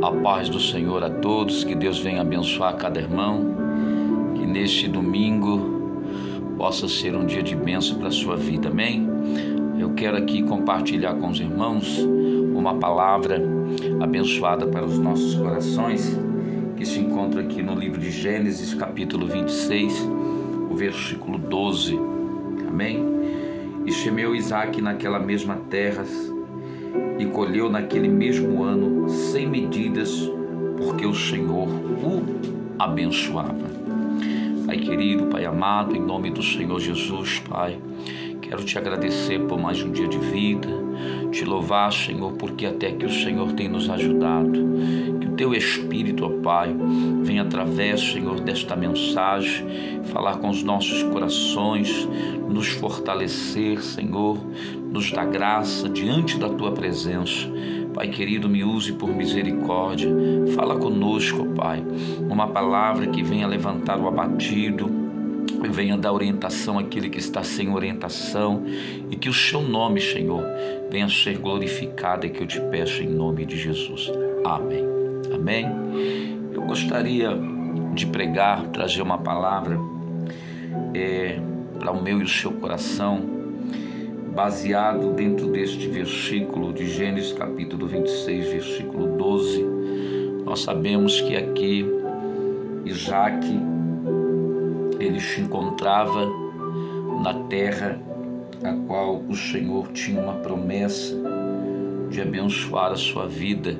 A paz do Senhor a todos, que Deus venha abençoar cada irmão, que neste domingo possa ser um dia de bênção para a sua vida, amém? Eu quero aqui compartilhar com os irmãos uma palavra abençoada para os nossos corações, que se encontra aqui no livro de Gênesis, capítulo 26, o versículo 12, amém? E semeou Isaque naquela mesma terra, e colheu naquele mesmo ano 100 medidas, porque o Senhor o abençoava. Pai querido, Pai amado, em nome do Senhor Jesus, Pai, quero te agradecer por mais um dia de vida, te louvar, Senhor, porque até que o Senhor tem nos ajudado. Que o teu Espírito, ó Pai, venha através, Senhor, desta mensagem, falar com os nossos corações, nos fortalecer, Senhor, nos dar graça diante da tua presença. Pai querido, me use por misericórdia, fala conosco, ó Pai, uma palavra que venha levantar o abatido, venha dar orientação àquele que está sem orientação, e que o seu nome, Senhor, venha ser glorificado, e que eu te peço em nome de Jesus. Amém. Amém. Eu gostaria de pregar, trazer uma palavra para o meu e o seu coração, baseado dentro deste versículo de Gênesis capítulo 26, versículo 12. Nós sabemos que aqui Isaque, ele se encontrava na terra a qual o Senhor tinha uma promessa de abençoar a sua vida.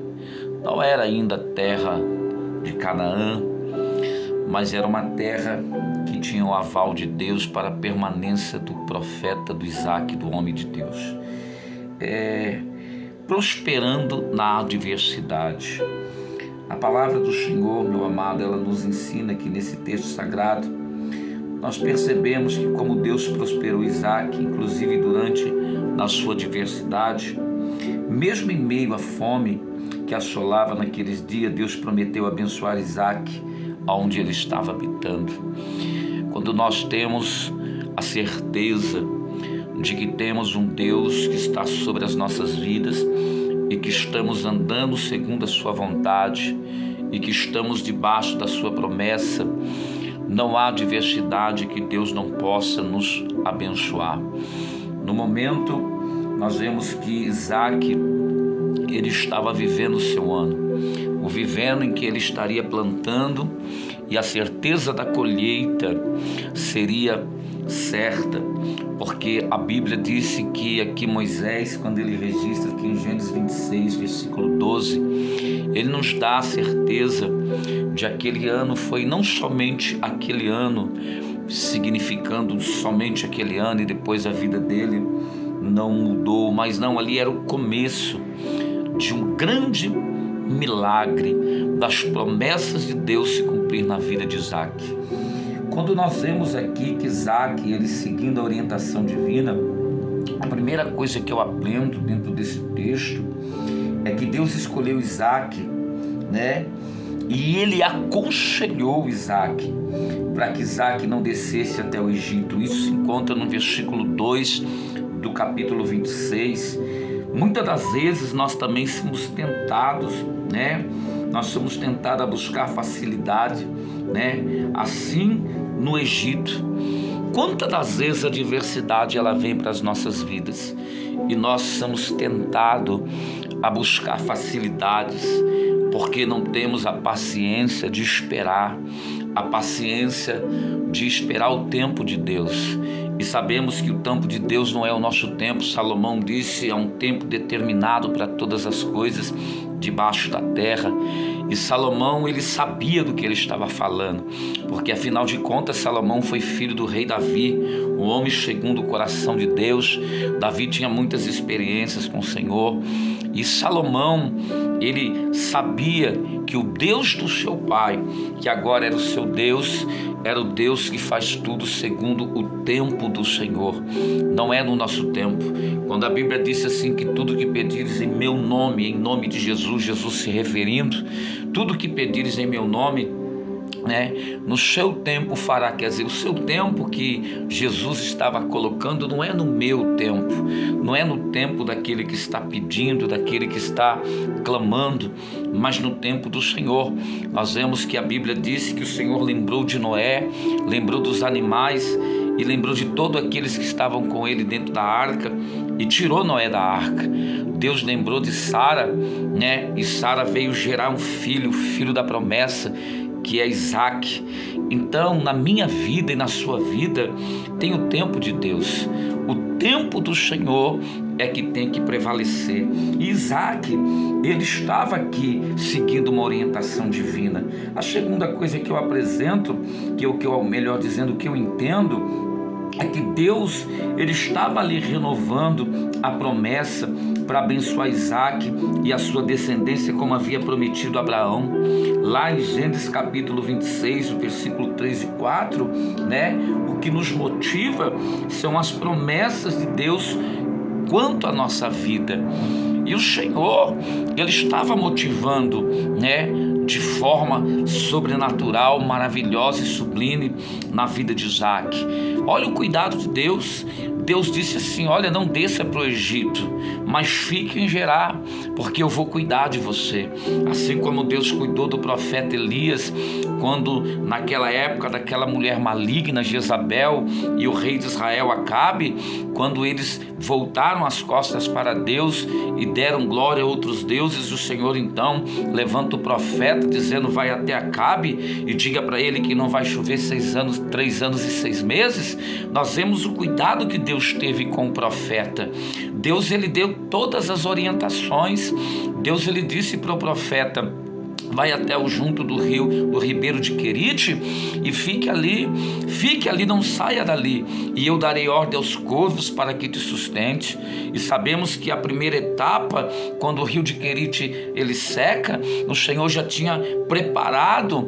Não era ainda a terra de Canaã, mas era uma terra que tinha o aval de Deus para a permanência do profeta, do Isaque, do homem de Deus. Prosperando na adversidade. A palavra do Senhor, meu amado, ela nos ensina que nesse texto sagrado, nós percebemos que como Deus prosperou Isaque, inclusive na sua adversidade, mesmo em meio à fome que assolava naqueles dias, Deus prometeu abençoar Isaque aonde ele estava habitando. Quando nós temos a certeza de que temos um Deus que está sobre as nossas vidas e que estamos andando segundo a sua vontade e que estamos debaixo da sua promessa, não há adversidade que Deus não possa nos abençoar. No momento, nós vemos que Isaque, ele estava vivendo o seu ano, vivendo em que ele estaria plantando, e a certeza da colheita seria certa, porque a Bíblia disse que aqui Moisés, quando ele registra aqui em Gênesis 26, versículo 12, ele nos dá a certeza de aquele ano foi não somente aquele ano, significando somente aquele ano e depois a vida dele não mudou, mas não, ali era o começo de um grande milagre das promessas de Deus se cumprir na vida de Isaque. Quando nós vemos aqui que Isaque, ele seguindo a orientação divina, a primeira coisa que eu aprendo dentro desse texto é que Deus escolheu Isaque, né? E ele aconselhou Isaque para que Isaque não descesse até o Egito. Isso se encontra no versículo 2 do capítulo 26. Muitas das vezes nós também somos tentados, né? Nós somos tentados a buscar facilidade, né? Assim no Egito. Quantas das vezes a adversidade ela vem para as nossas vidas e nós somos tentados a buscar facilidades porque não temos a paciência de esperar, a paciência de esperar o tempo de Deus. E sabemos que o tempo de Deus não é o nosso tempo. Salomão disse, é um tempo determinado para todas as coisas debaixo da terra. E Salomão, ele sabia do que ele estava falando, porque afinal de contas Salomão foi filho do rei Davi, um homem segundo o coração de Deus. Davi tinha muitas experiências com o Senhor, e Salomão, ele sabia que o Deus do seu pai, que agora era o seu Deus, era o Deus que faz tudo segundo o tempo do Senhor, não é no nosso tempo. Quando a Bíblia disse assim, que tudo que pedires em meu nome, em nome de Jesus, Jesus se referindo, tudo que pedires em meu nome, No seu tempo fará. Quer dizer, o seu tempo que Jesus estava colocando não é no meu tempo, não é no tempo daquele que está pedindo, daquele que está clamando, mas no tempo do Senhor. Nós vemos que a Bíblia diz que o Senhor lembrou de Noé, lembrou dos animais e lembrou de todos aqueles que estavam com ele dentro da arca e tirou Noé da arca. Deus lembrou de Sara, e Sara veio gerar um filho, filho da promessa, que é Isaac. Então, na minha vida e na sua vida, tem o tempo de Deus. O tempo do Senhor é que tem que prevalecer. E Isaac, ele estava aqui seguindo uma orientação divina. A segunda coisa que eu apresento, que eu melhor dizendo, que eu entendo, é que Deus, ele estava ali renovando a promessa para abençoar Isaac e a sua descendência, como havia prometido a Abraão. Lá em Gênesis capítulo 26, o versículo 3 e 4, o que nos motiva são as promessas de Deus quanto à nossa vida. E o Senhor, ele estava motivando, de forma sobrenatural, maravilhosa e sublime na vida de Isaac. Olha o cuidado de Deus. Deus disse assim: olha, não desça para o Egito, mas fique em Gerar, porque eu vou cuidar de você. Assim como Deus cuidou do profeta Elias, quando naquela época daquela mulher maligna Jezabel e o rei de Israel Acabe, quando eles voltaram as costas para Deus e deram glória a outros deuses, o Senhor então levanta o profeta dizendo: vai até Acabe e diga para ele que não vai chover 3 anos e 6 meses. Nós vemos o cuidado que Deus teve com o profeta. Deus, ele deu todas as orientações. Deus, ele disse para o profeta: vai até o junto do rio, do ribeiro de Querite, e fique ali, não saia dali, e eu darei ordem aos corvos para que te sustente. E sabemos que a primeira etapa, quando o rio de Querite ele seca, o Senhor já tinha preparado,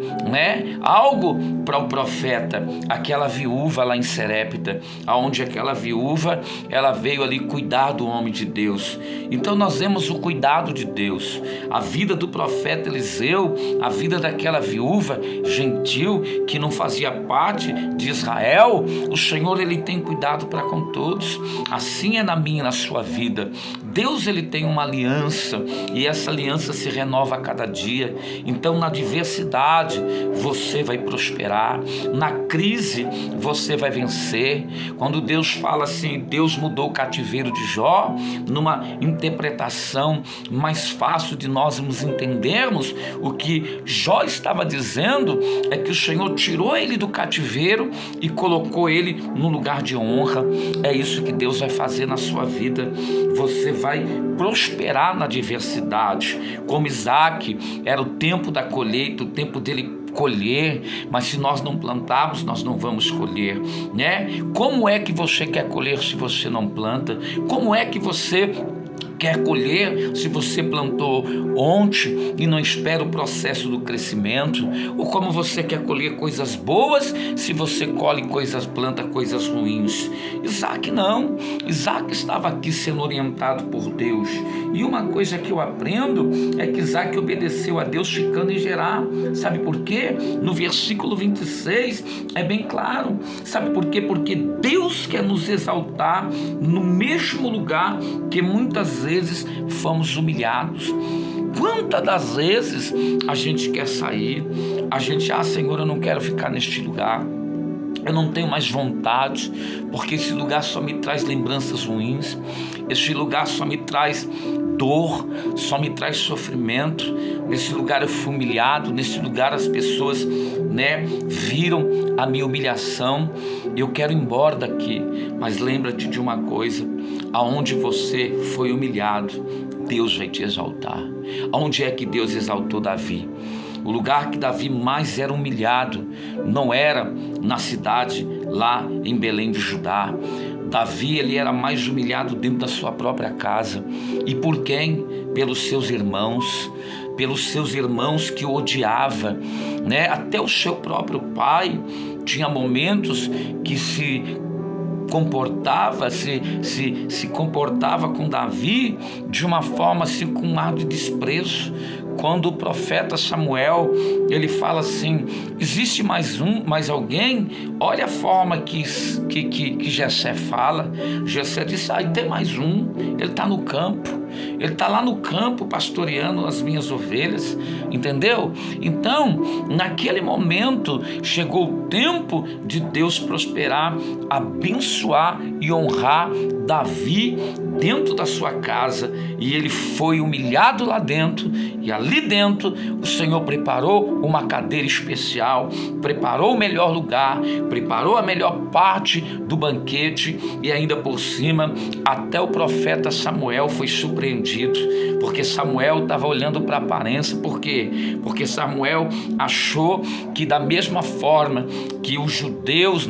algo para o profeta, aquela viúva lá em Serepta, aonde aquela viúva, ela veio ali cuidar do homem de Deus. Então nós vemos o cuidado de Deus. A vida do profeta Eliseu, a vida daquela viúva gentil que não fazia parte de Israel, o Senhor, ele tem cuidado para com todos. Assim é na minha e na sua vida. Deus, ele tem uma aliança, e essa aliança se renova a cada dia. Então, na adversidade você vai prosperar, na crise você vai vencer. Quando Deus fala assim, Deus mudou o cativeiro de Jó, numa interpretação mais fácil de nós nos entendermos, o que Jó estava dizendo é que o Senhor tirou ele do cativeiro e colocou ele num lugar de honra. É isso que Deus vai fazer na sua vida. Você vai prosperar na adversidade. Como Isaac, era o tempo da colheita, o tempo dele colher, mas se nós não plantarmos, nós não vamos colher, Como é que você quer colher se você não planta? Como é que você quer colher se você plantou ontem e não espera o processo do crescimento? Ou como você quer colher coisas boas se você planta coisas ruins? Isaac não. Isaac estava aqui sendo orientado por Deus. E uma coisa que eu aprendo é que Isaac obedeceu a Deus ficando em Gerar. Sabe por quê? No versículo 26 é bem claro. Sabe por quê? Porque Deus quer nos exaltar no mesmo lugar que muitas vezes fomos humilhados. Quantas das vezes a gente quer sair, a gente, Senhor, eu não quero ficar neste lugar, eu não tenho mais vontade, porque esse lugar só me traz lembranças ruins, esse lugar só me traz dor, só me traz sofrimento. Nesse lugar eu fui humilhado, nesse lugar as pessoas viram a minha humilhação, eu quero ir embora daqui. Mas lembra-te de uma coisa: aonde você foi humilhado, Deus vai te exaltar. Aonde é que Deus exaltou Davi? O lugar que Davi mais era humilhado não era na cidade lá em Belém de Judá. Davi, ele era mais humilhado dentro da sua própria casa. E por quem? Pelos seus irmãos que o odiavam, Até o seu próprio pai tinha momentos que se comportava com Davi de uma forma assim, com um ar de desprezo. Quando o profeta Samuel, ele fala assim: existe mais alguém? Olha a forma que Jessé fala. Jessé disse: tem mais um, ele está no campo. Ele está lá no campo pastoreando as minhas ovelhas, entendeu? Então, naquele momento, chegou o tempo de Deus prosperar, abençoar e honrar Davi dentro da sua casa. E ele foi humilhado lá dentro, e ali dentro o Senhor preparou uma cadeira especial, preparou o melhor lugar, preparou a melhor parte do banquete, e ainda por cima, até o profeta Samuel foi surpreendido, porque Samuel estava olhando para a aparência. Por quê? Porque Samuel achou que da mesma forma que os judeus,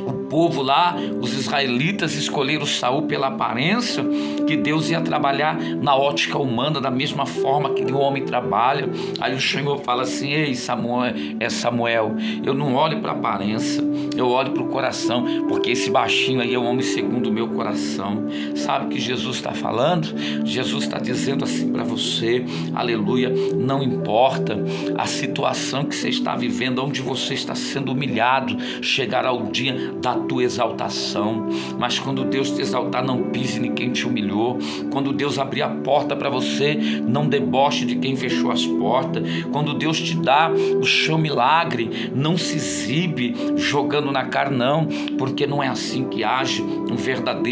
o povo lá, os israelitas escolheram Saul pela aparência, que Deus ia trabalhar na ótica humana da mesma forma que o homem trabalha. Aí o Senhor fala assim: ei Samuel, eu não olho para a aparência, eu olho para o coração, porque esse baixinho aí é um homem segundo o meu coração. Sabe o que Jesus está falando? Jesus está dizendo assim para você: aleluia, não importa a situação que você está vivendo, onde você está sendo humilhado, chegará o dia da tua exaltação. Mas quando Deus te exaltar, não pise em quem te humilhou. Quando Deus abrir a porta para você, não deboche de quem fechou as portas. Quando Deus te dá o seu milagre, não se exibe jogando na cara, não, porque não é assim que age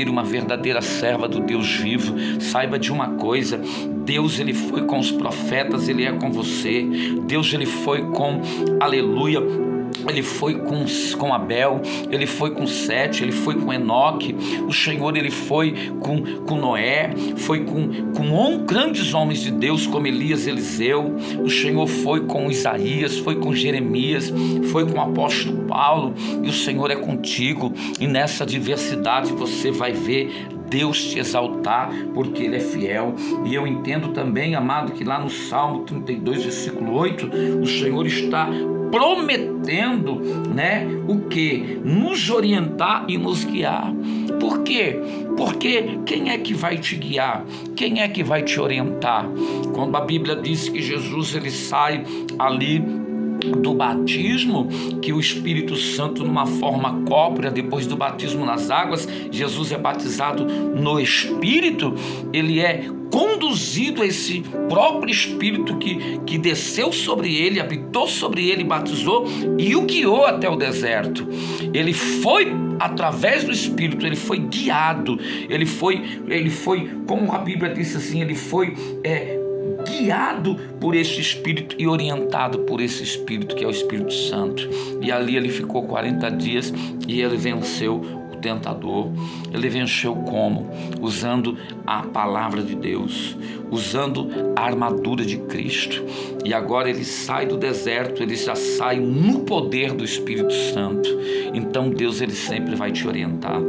uma verdadeira serva do Deus vivo. Saiba de uma coisa: Deus, ele foi com os profetas, ele é com você. Deus, ele foi com, aleluia, ele foi com Abel, ele foi com Sete, ele foi com Enoque. O Senhor, ele foi com Noé, foi com grandes homens de Deus como Elias, Eliseu. O Senhor foi com Isaías, foi com Jeremias, foi com o apóstolo Paulo. E o Senhor é contigo, e nessa diversidade você vai ver Deus te exaltar, porque Ele é fiel. E eu entendo também, amado, que lá no Salmo 32, versículo 8, o Senhor está prometendo, o que? Nos orientar e nos guiar. Por quê? Porque quem é que vai te guiar? Quem é que vai te orientar? Quando a Bíblia diz que Jesus, ele sai ali do batismo, que o Espírito Santo, numa forma corpórea, depois do batismo nas águas, Jesus é batizado no Espírito. Ele é conduzido a esse próprio Espírito que desceu sobre ele, habitou sobre ele, batizou e o guiou até o deserto. Ele foi, através do Espírito, ele foi guiado, ele foi, como a Bíblia disse assim, ele foi guiado por esse Espírito e orientado por esse Espírito, que é o Espírito Santo. E ali ele ficou 40 dias e ele venceu o tentador. Ele venceu como? Usando a palavra de Deus, usando a armadura de Cristo. E agora ele sai do deserto, ele já sai no poder do Espírito Santo. Então Deus, ele sempre vai te orientar,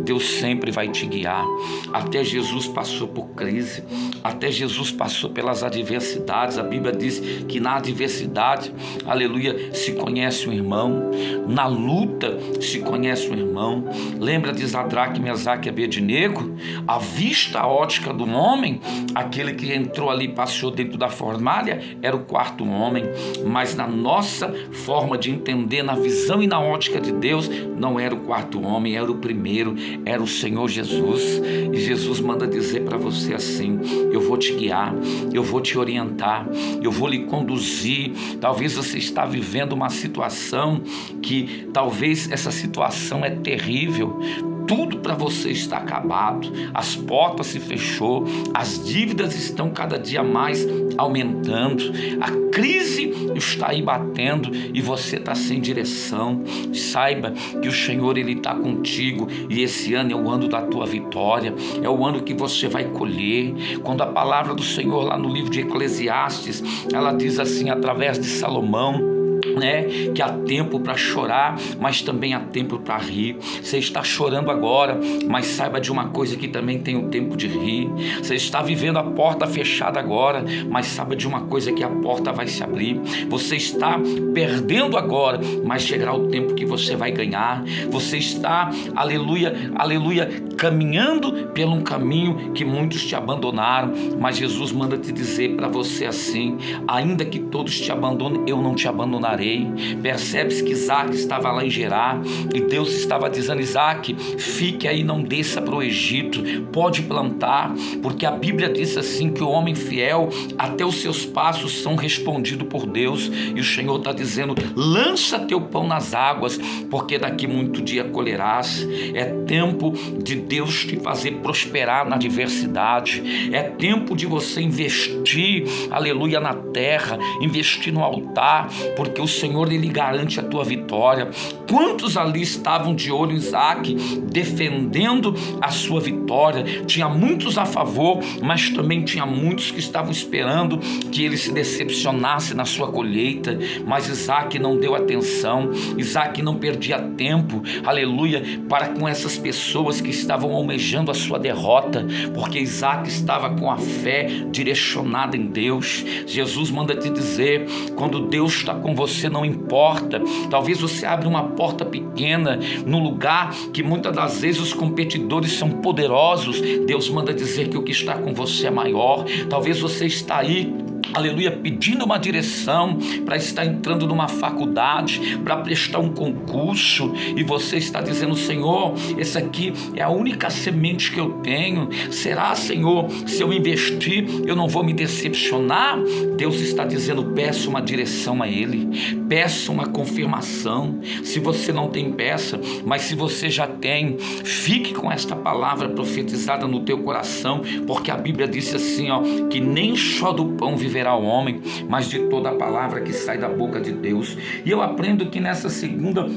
Deus sempre vai te guiar. Até Jesus passou por crise, até Jesus passou pelas adversidades. A Bíblia diz que na adversidade, aleluia, se conhece um irmão, na luta se conhece um irmão. Lembra de Sadraque, Mesaque e Abednego? A vista ótica do homem, aquele que entrou ali, passou dentro da fornalha, era o quarto homem. Mas na nossa forma de entender, na visão e na ótica de Deus, não era o quarto homem, era o primeiro, era o Senhor Jesus. E Jesus manda dizer para você assim: eu vou te guiar, eu vou te orientar, eu vou lhe conduzir. Talvez você está vivendo uma situação que talvez essa situação é terrível. Tudo para você está acabado, as portas se fechou, as dívidas estão cada dia mais aumentando, a crise está aí batendo e você está sem direção. Saiba que o Senhor, ele está contigo, e esse ano é o ano da tua vitória, é o ano que você vai colher. Quando a palavra do Senhor lá no livro de Eclesiastes, ela diz assim, através de Salomão, né, que há tempo para chorar, mas também há tempo para rir. Você está chorando agora, mas saiba de uma coisa, que também tem o tempo de rir. Você está vivendo a porta fechada agora, mas saiba de uma coisa, que a porta vai se abrir. Você está perdendo agora, mas chegará o tempo que você vai ganhar. Você está, aleluia, aleluia, caminhando por um caminho que muitos te abandonaram, mas Jesus manda te dizer para você assim: ainda que todos te abandonem, eu não te abandonarei. Percebe-se que Isaac estava lá em Gerar, e Deus estava dizendo: Isaac, fique aí, não desça para o Egito, pode plantar, porque a Bíblia diz assim, que o homem fiel, até os seus passos são respondidos por Deus. E o Senhor está dizendo: lança teu pão nas águas, porque daqui muito dia colherás. É tempo de Deus te fazer prosperar na adversidade. É tempo de você investir, aleluia, na terra, investir no altar, porque o Senhor, Ele garante a tua vitória. Quantos ali estavam de olho em Isaac, defendendo a sua vitória? Tinha muitos a favor, mas também tinha muitos que estavam esperando que ele se decepcionasse na sua colheita. Mas Isaac não deu atenção, Isaac não perdia tempo, aleluia, para com essas pessoas que estavam almejando a sua derrota, porque Isaac estava com a fé direcionada em Deus. Jesus manda te dizer: quando Deus está com você, não importa. Talvez você abra uma porta pequena no lugar que muitas das vezes os competidores são poderosos. Deus manda dizer que o que está com você é maior. Talvez você está aí, aleluia, pedindo uma direção para estar entrando numa faculdade, para prestar um concurso, e você está dizendo: Senhor, esse aqui é a única semente que eu tenho. Será, Senhor, se eu investir, eu não vou me decepcionar? Deus está dizendo: peça uma direção a Ele, peça uma confirmação. Se você não tem, peça, mas se você já tem, fique com esta palavra profetizada no teu coração, porque a Bíblia disse assim, que nem só do pão viverá o homem, mas de toda a palavra que sai da boca de Deus. E eu aprendo que nessa segunda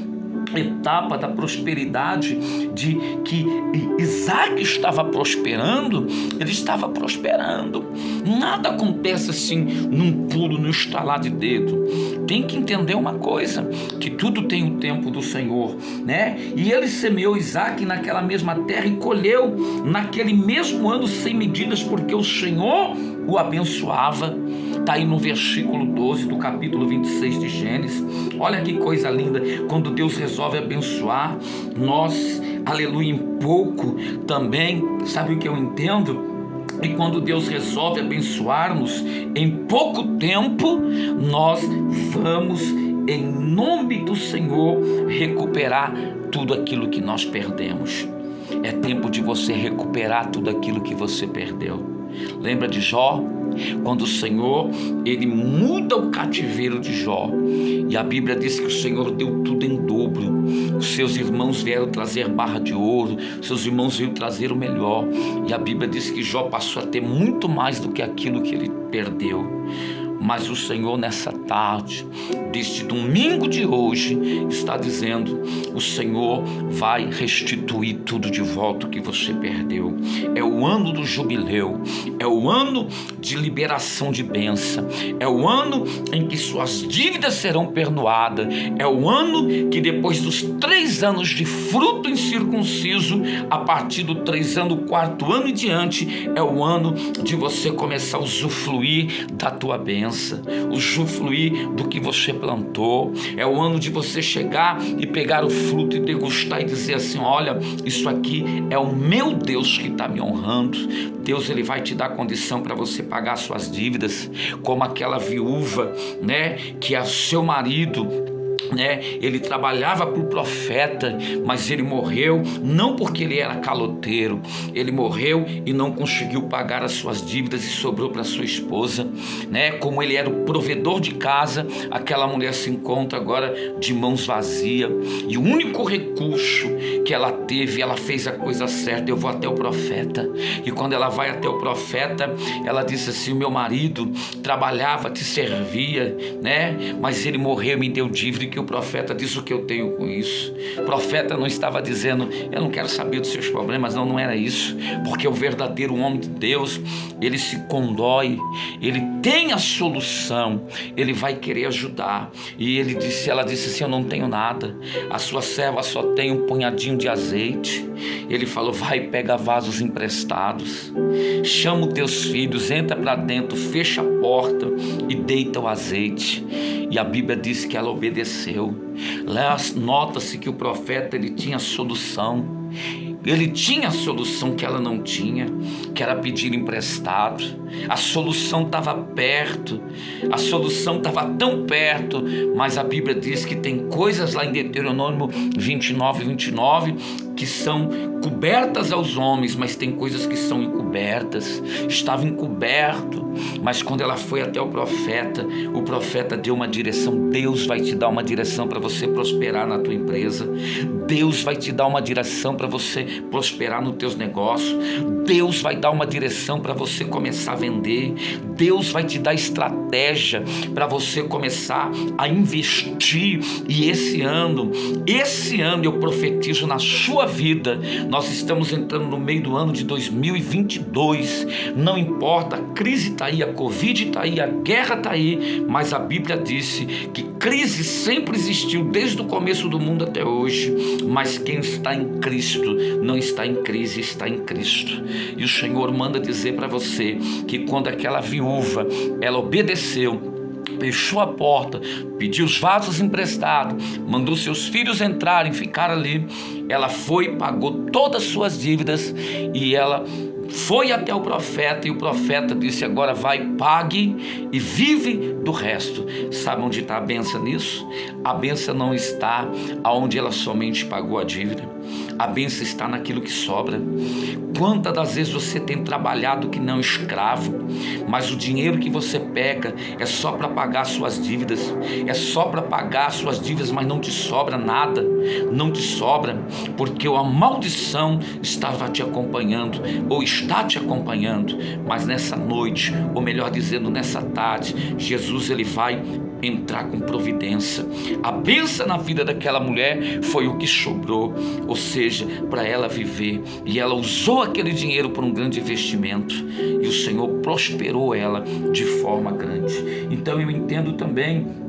etapa da prosperidade, de que Isaac estava prosperando, ele estava prosperando. Nada acontece assim num pulo, no estalar de dedo. Tem que entender uma coisa, que tudo tem o tempo do Senhor, né? E ele semeou Isaac naquela mesma terra e colheu naquele mesmo ano sem medidas, porque o Senhor o abençoava. Está aí no versículo 12 do capítulo 26 de Gênesis. Olha que coisa linda, quando Deus resolve abençoar nós, aleluia, em pouco também, sabe o que eu entendo? E quando Deus resolve abençoar-nos em pouco tempo, nós vamos, em nome do Senhor, recuperar tudo aquilo que nós perdemos. É tempo de você recuperar tudo aquilo que você perdeu. Lembra de Jó? Quando o Senhor, Ele muda o cativeiro de Jó, e a Bíblia diz que o Senhor deu tudo em dobro. Os seus irmãos vieram trazer barra de ouro, seus irmãos vieram trazer o melhor, e a Bíblia diz que Jó passou a ter muito mais do que aquilo que ele perdeu. Mas o Senhor, nessa tarde, deste domingo de hoje, está dizendo: o Senhor vai restituir tudo de volta que você perdeu. É o ano do jubileu, é o ano de liberação de bênção, é o ano em que suas dívidas serão perdoadas, é o ano que depois dos 3 anos de fruto incircunciso, a partir do 3 anos, 4º ano e diante, é o ano de você começar a usufruir da tua bênção, usufruir do que você plantou. É o ano de você chegar e pegar o fruto e degustar e dizer assim: olha, isso aqui é o meu Deus que está me honrando. Deus, Ele vai te dar condição para você pagar suas dívidas, como aquela viúva, né, que é seu marido, né, ele trabalhava para o profeta, mas ele morreu não porque ele era caloteiro, ele morreu e não conseguiu pagar as suas dívidas e sobrou para sua esposa, né? Como ele era o provedor de casa, aquela mulher se encontra agora de mãos vazias, e o único recurso que ela teve, ela fez a coisa certa: eu vou até o profeta. E quando ela vai até o profeta, ela disse assim: o meu marido trabalhava, te servia, né, mas ele morreu e me deu dívida, porque o profeta diz: o que eu tenho com isso? O profeta não estava dizendo: eu não quero saber dos seus problemas. Não era isso, porque o verdadeiro homem de Deus, ele se condói, ele tem a solução, ele vai querer ajudar. E ela disse assim: eu não tenho nada, a sua serva só tem um punhadinho de azeite. Ele falou: vai, pega vasos emprestados, chama os teus filhos, entra para dentro, fecha a porta e deita o azeite. E a Bíblia diz que ela obedeceu. Lá nota-se que o profeta, ele tinha solução. Ele tinha a solução que ela não tinha, que era pedir emprestado. A solução estava perto, a solução estava tão perto, mas a Bíblia diz que tem coisas lá em Deuteronômio 29, que são cobertas aos homens, mas tem coisas que são encobertas. Estava encoberto, mas quando ela foi até o profeta deu uma direção. Deus vai te dar uma direção para você prosperar na tua empresa. Deus vai te dar uma direção para você prosperar nos teus negócios. Deus vai dar uma direção para você começar a vender. Deus vai te dar estratégia para você começar a investir. E esse ano eu profetizo na sua vida. Nós estamos entrando no meio do ano de 2022. Não importa, a crise está aí, a Covid está aí, a guerra está aí, mas a Bíblia disse que crise sempre existiu desde o começo do mundo até hoje. Mas quem está em Cristo não está em crise, está em Cristo. E o Senhor manda dizer para você que quando aquela viúva, ela obedeceu, fechou a porta, pediu os vasos emprestados, mandou seus filhos entrarem, ficar ali, ela foi, pagou todas as suas dívidas e ela foi até o profeta, e o profeta disse: agora vai, pague e vive do resto. Sabe onde está a bênção nisso? A bênção não está onde ela somente pagou a dívida. A bênção está naquilo que sobra. Quantas das vezes você tem trabalhado que não escravo, mas o dinheiro que você pega é só para pagar suas dívidas, é só para pagar suas dívidas, mas não te sobra nada, não te sobra, porque a maldição estava te acompanhando, ou está te acompanhando. Mas nessa noite, ou melhor dizendo, nessa tarde, Jesus, ele vai entrar com providência. A bênção na vida daquela mulher foi o que sobrou, ou seja, para ela viver, e ela usou aquele dinheiro para um grande investimento, e o Senhor prosperou ela de forma grande. Então eu entendo também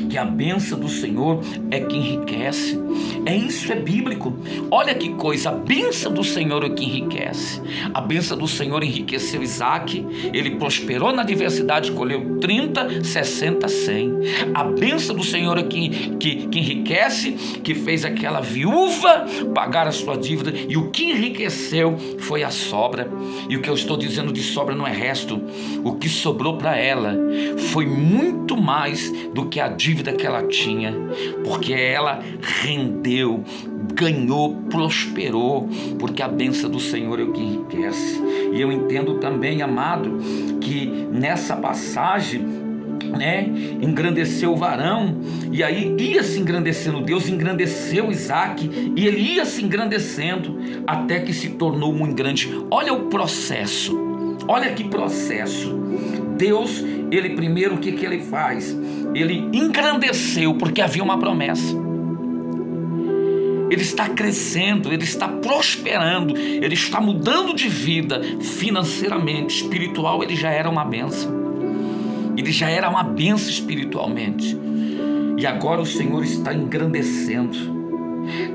que a bênção do Senhor é que enriquece. Isso é bíblico. Olha que coisa, a bênção do Senhor é que enriquece. A bênção do Senhor enriqueceu Isaac, ele prosperou na adversidade, colheu 30, 60, 100. A bênção do Senhor é que enriquece, que fez aquela viúva pagar a sua dívida, e o que enriqueceu foi a sobra. E o que eu estou dizendo de sobra não é resto. O que sobrou para ela foi muito mais do que a dívida que ela tinha, porque ela rendeu, ganhou, prosperou, porque a bênção do Senhor é o que enriquece. E eu entendo também, amado, que nessa passagem, engrandeceu o varão, e aí ia se engrandecendo. Deus engrandeceu Isaac, e ele ia se engrandecendo até que se tornou muito grande. Olha o processo, olha que processo. Deus, ele primeiro, o que ele faz? Ele engrandeceu, porque havia uma promessa. Ele está crescendo, ele está prosperando, ele está mudando de vida financeiramente, espiritual. Ele já era uma bênção, ele já era uma bênção espiritualmente, e agora o Senhor está engrandecendo.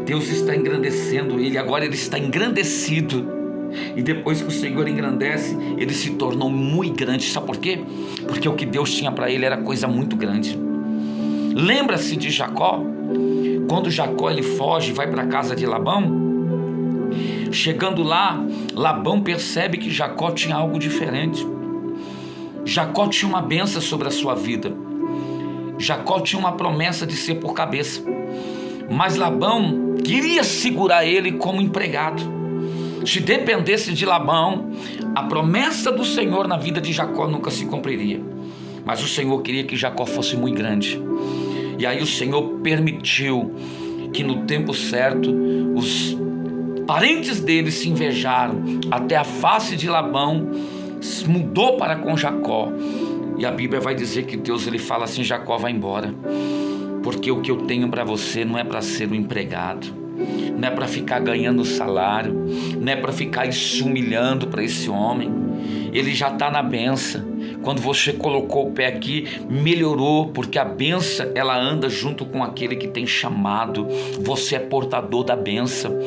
Deus está engrandecendo ele, agora ele está engrandecido. E depois que o Senhor engrandece, ele se tornou muito grande. Sabe por quê? Porque o que Deus tinha para ele era coisa muito grande. Lembra-se de Jacó? Quando Jacó ele foge e vai para a casa de Labão, chegando lá, Labão percebe que Jacó tinha algo diferente. Jacó tinha uma bênção sobre a sua vida. Jacó tinha uma promessa de ser por cabeça, mas Labão queria segurar ele como empregado. Se dependesse de Labão, a promessa do Senhor na vida de Jacó nunca se cumpriria. Mas o Senhor queria que Jacó fosse muito grande. E aí o Senhor permitiu que no tempo certo os parentes dele se invejaram, até a face de Labão mudou para com Jacó. E a Bíblia vai dizer que Deus, ele fala assim: Jacó, vai embora. porque o que eu tenho para você não é para ser um empregado, não é para ficar ganhando salário, não é para ficar se humilhando para esse homem. Ele já está na benção. Quando você colocou o pé aqui, melhorou, porque a benção, ela anda junto com aquele que tem chamado. Você é portador da benção.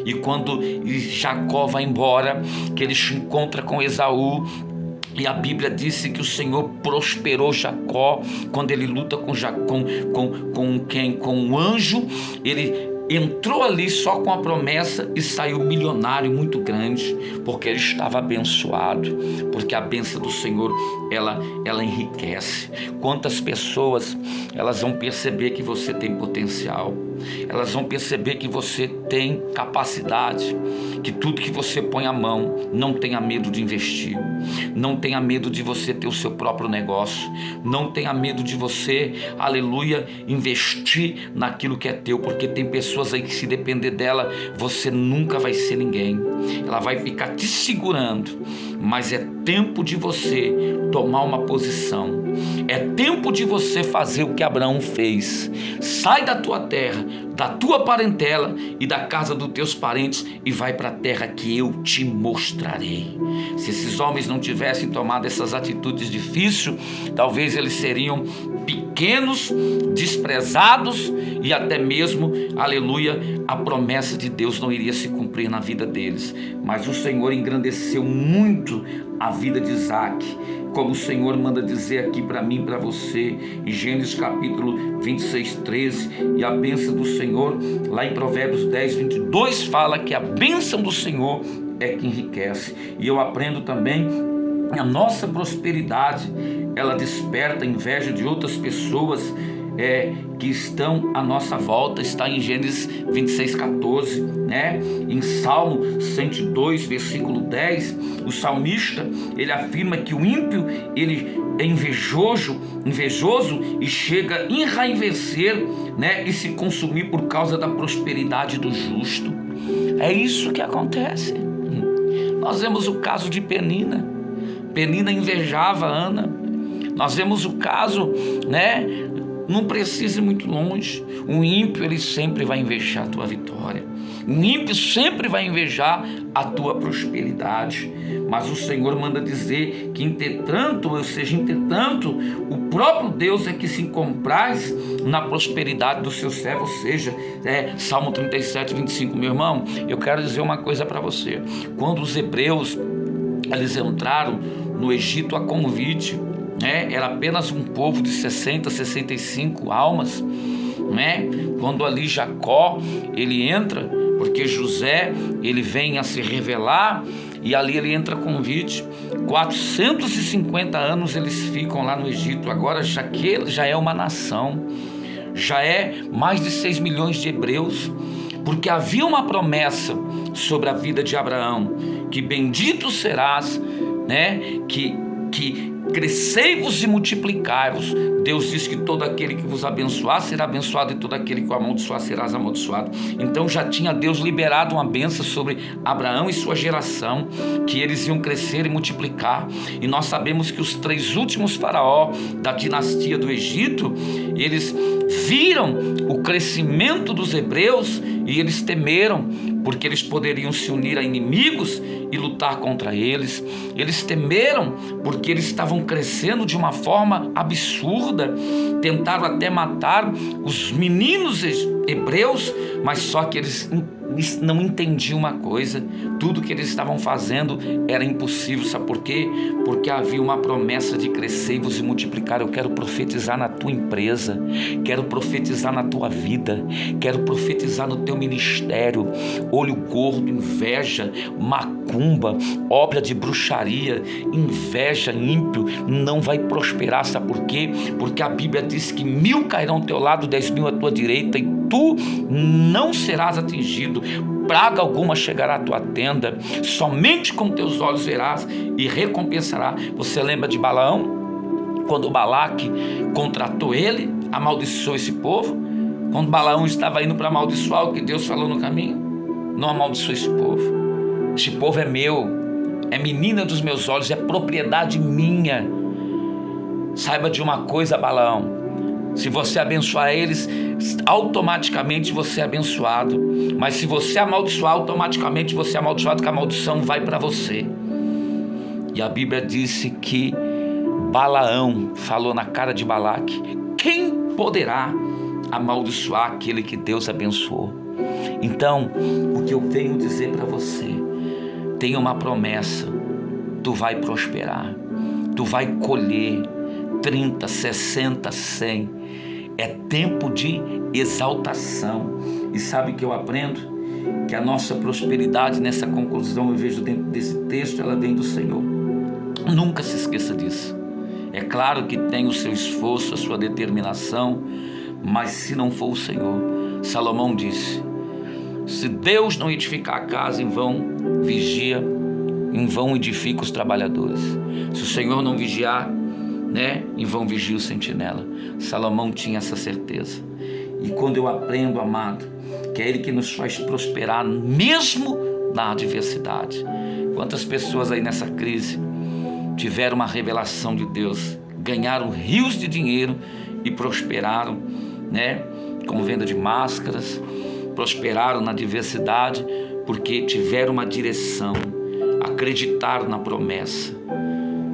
E quando Jacó vai embora, que ele se encontra com Esaú, e a Bíblia disse que o Senhor prosperou Jacó quando ele luta com o anjo. Ele entrou ali só com a promessa e saiu milionário muito grande, porque ele estava abençoado, porque a bênção do Senhor, ela enriquece. Quantas pessoas, elas vão perceber que você tem potencial, elas vão perceber que você tem capacidade, que tudo que você põe a mão, não tenha medo de investir, não tenha medo de você ter o seu próprio negócio, não tenha medo de você, aleluia, investir naquilo que é teu, porque tem pessoas aí que, se depender dela, você nunca vai ser ninguém. Ela vai ficar te segurando, mas é tempo de você tomar uma posição. É tempo de você fazer o que Abraão fez. Sai da tua terra, da tua parentela e da casa dos teus parentes e vai para a terra que eu te mostrarei. Se esses homens não tivessem tomado essas atitudes difíceis, talvez eles seriam pequenos, desprezados, e até mesmo, aleluia, a promessa de Deus não iria se cumprir na vida deles. Mas o Senhor engrandeceu muito a vida de Isaac, como o Senhor manda dizer aqui para mim e para você, em Gênesis capítulo 26, 13, e a bênção do Senhor, lá em Provérbios 10, 22, fala que a bênção do Senhor é que enriquece. E eu aprendo também, a nossa prosperidade, ela desperta a inveja de outras pessoas que estão à nossa volta. Está em Gênesis 26, 14, né? Em Salmo 102, versículo 10, o salmista, ele afirma que o ímpio, ele é invejoso e chega a enraivecer, né? E se consumir por causa da prosperidade do justo. É isso que acontece. Nós vemos o caso de Penina. Penina invejava Ana. Nós vemos o caso, né? Não precisa ir muito longe. Um ímpio, ele sempre vai invejar a tua vitória. Um ímpio sempre vai invejar a tua prosperidade. Mas o Senhor manda dizer que entretanto, o próprio Deus é que se compraz na prosperidade do seu servo. Ou seja, Salmo 37, 25, meu irmão, eu quero dizer uma coisa para você. Quando os hebreus, eles entraram no Egito a convite, era apenas um povo de 60, 65 almas, né? Quando ali Jacó, ele entra, porque José, ele vem a se revelar, e ali ele entra convite. 450 anos eles ficam lá no Egito. Agora já é uma nação, já é mais de 6 milhões de hebreus, porque havia uma promessa sobre a vida de Abraão, que bendito serás, né? Que crescei-vos e multiplicai-vos. Deus diz que todo aquele que vos abençoar será abençoado, e todo aquele que o amaldiçoar serás amaldiçoado. Então já tinha Deus liberado uma bênção sobre Abraão e sua geração, que eles iam crescer e multiplicar. E nós sabemos que os 3 últimos faraós da dinastia do Egito, eles viram o crescimento dos hebreus e eles temeram, porque eles poderiam se unir a inimigos e lutar contra eles. Eles temeram porque eles estavam crescendo de uma forma absurda. Tentaram até matar os meninos hebreus, mas só que eles não entendiam uma coisa: tudo que eles estavam fazendo era impossível. Sabe por quê? Porque havia uma promessa de crescer-vos e multiplicar. Eu quero profetizar na tua empresa, quero profetizar na tua vida, quero profetizar no teu ministério. Olho gordo, inveja, macumba, obra de bruxaria, inveja, ímpio, não vai prosperar. Sabe por quê? Porque a Bíblia diz que 1000 cairão ao teu lado, 10.000 à tua direita, e tu não serás atingido. Praga alguma chegará à tua tenda, somente com teus olhos verás e recompensará. Você lembra de Balaão? Quando Balaque contratou ele, amaldiçoou esse povo. Quando Balaão estava indo para amaldiçoar, o que Deus falou no caminho? Não amaldiçoe esse povo. Esse povo é meu, é menina dos meus olhos, é propriedade minha. Saiba de uma coisa, Balaão: Se você abençoar eles, automaticamente você é abençoado. Mas se você amaldiçoar, automaticamente você é amaldiçoado, que a maldição vai para você. E a Bíblia disse que Balaão falou na cara de Balaque: quem poderá amaldiçoar aquele que Deus abençoou? Então, o que eu venho dizer para você, tem uma promessa: tu vai prosperar, tu vai colher 30, 60, 100. É tempo de exaltação. E sabe o que eu aprendo? Que a nossa prosperidade, nessa conclusão, eu vejo dentro desse texto, ela vem do Senhor. Nunca se esqueça disso. É claro que tem o seu esforço, a sua determinação, mas se não for o Senhor, Salomão disse: se Deus não edificar a casa, em vão vigia, em vão edifica os trabalhadores. Se o Senhor não vigiar, em vão vigia o sentinela. Salomão tinha essa certeza. E quando eu aprendo, amado, que é Ele que nos faz prosperar mesmo na adversidade. Quantas pessoas aí nessa crise tiveram uma revelação de Deus, ganharam rios de dinheiro e prosperaram, com venda de máscaras, prosperaram na adversidade porque tiveram uma direção, acreditaram na promessa.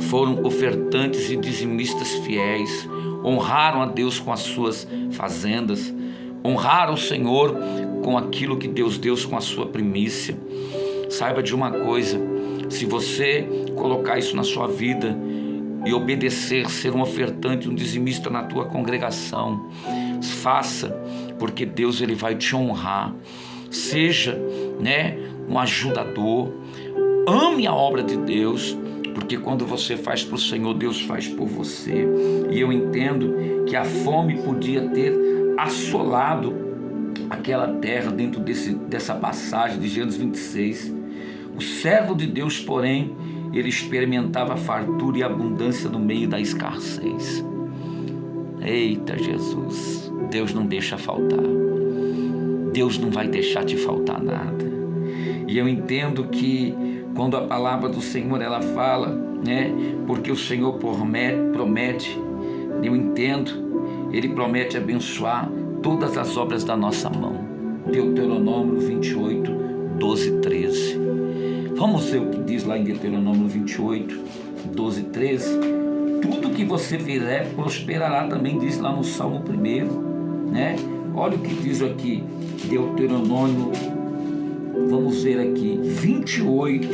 Foram ofertantes e dizimistas fiéis, honraram a Deus com as suas fazendas, honraram o Senhor com aquilo que Deus deu com a sua primícia. Saiba de uma coisa: se você colocar isso na sua vida e obedecer, ser um ofertante, um dizimista na tua congregação, faça, porque Deus ele vai te honrar. Seja, um ajudador, ame a obra de Deus, porque quando você faz para o Senhor, Deus faz por você. E eu entendo que a fome podia ter assolado aquela terra dentro dessa passagem de Gênesis 26. O servo de Deus, porém, ele experimentava a fartura e a abundância no meio da escassez. Eita Jesus, Deus não deixa faltar. Deus não vai deixar te faltar nada. E eu entendo que quando a palavra do Senhor ela fala, porque o Senhor promete, eu entendo, Ele promete abençoar todas as obras da nossa mão. Deuteronômio 28, 12, 13. Vamos ver o que diz lá em Deuteronômio 28, 12, 13. Tudo que você fizer prosperará, também diz lá no Salmo 1, Olha o que diz aqui, Deuteronômio, vamos ver aqui, 28,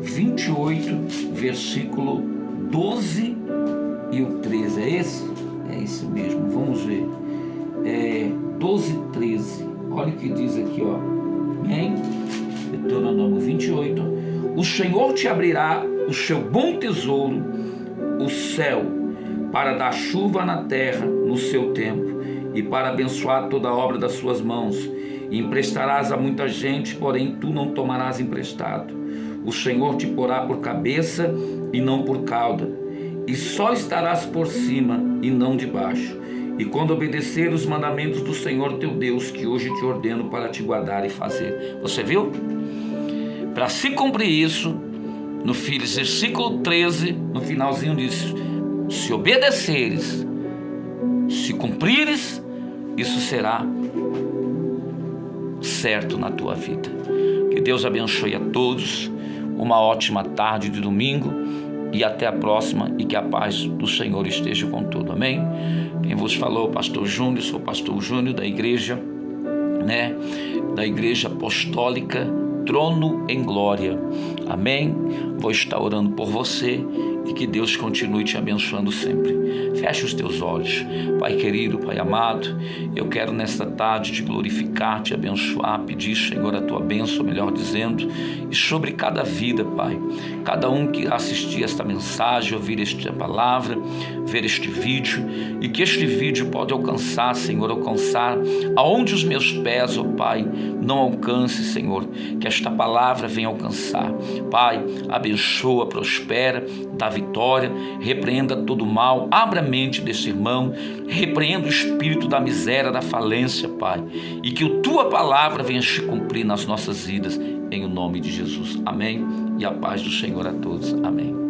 28, versículo 12 e o 13, é esse? É esse mesmo, vamos ver, 12, 13, olha o que diz aqui, Deuteronômio 28, o Senhor te abrirá o seu bom tesouro, o céu, para dar chuva na terra no seu tempo, e para abençoar toda a obra das suas mãos. E emprestarás a muita gente, porém tu não tomarás emprestado. O Senhor te porá por cabeça e não por cauda, e só estarás por cima e não debaixo. E quando obedecer os mandamentos do Senhor teu Deus, que hoje te ordeno para te guardar e fazer. Você viu? Para se cumprir isso, no versículo 13, no finalzinho disso, se obedeceres, se cumprires, isso será certo na tua vida. Que Deus abençoe a todos, uma ótima tarde de domingo e até a próxima, e que a paz do Senhor esteja com tudo, amém? Quem vos falou, pastor Júnior, sou pastor Júnior da igreja, da igreja apostólica Trono em Glória, amém? Vou estar orando por você e que Deus continue te abençoando sempre. Feche os teus olhos. Pai querido, Pai amado, eu quero nesta tarde te glorificar, te abençoar, pedir, Senhor, a tua bênção, melhor dizendo, e sobre cada vida, Pai, cada um que assistir esta mensagem, ouvir esta palavra, ver este vídeo, e que este vídeo pode alcançar, Senhor, alcançar aonde os meus pés, ó Pai, não alcance, Senhor, que esta palavra venha alcançar. Pai, abençoa, prospera, dá vitória, repreenda todo o mal, abra a mente desse irmão, repreenda o espírito da miséria, da falência, Pai, e que a tua palavra venha se cumprir nas nossas vidas, em o nome de Jesus, amém, e a paz do Senhor a todos, amém.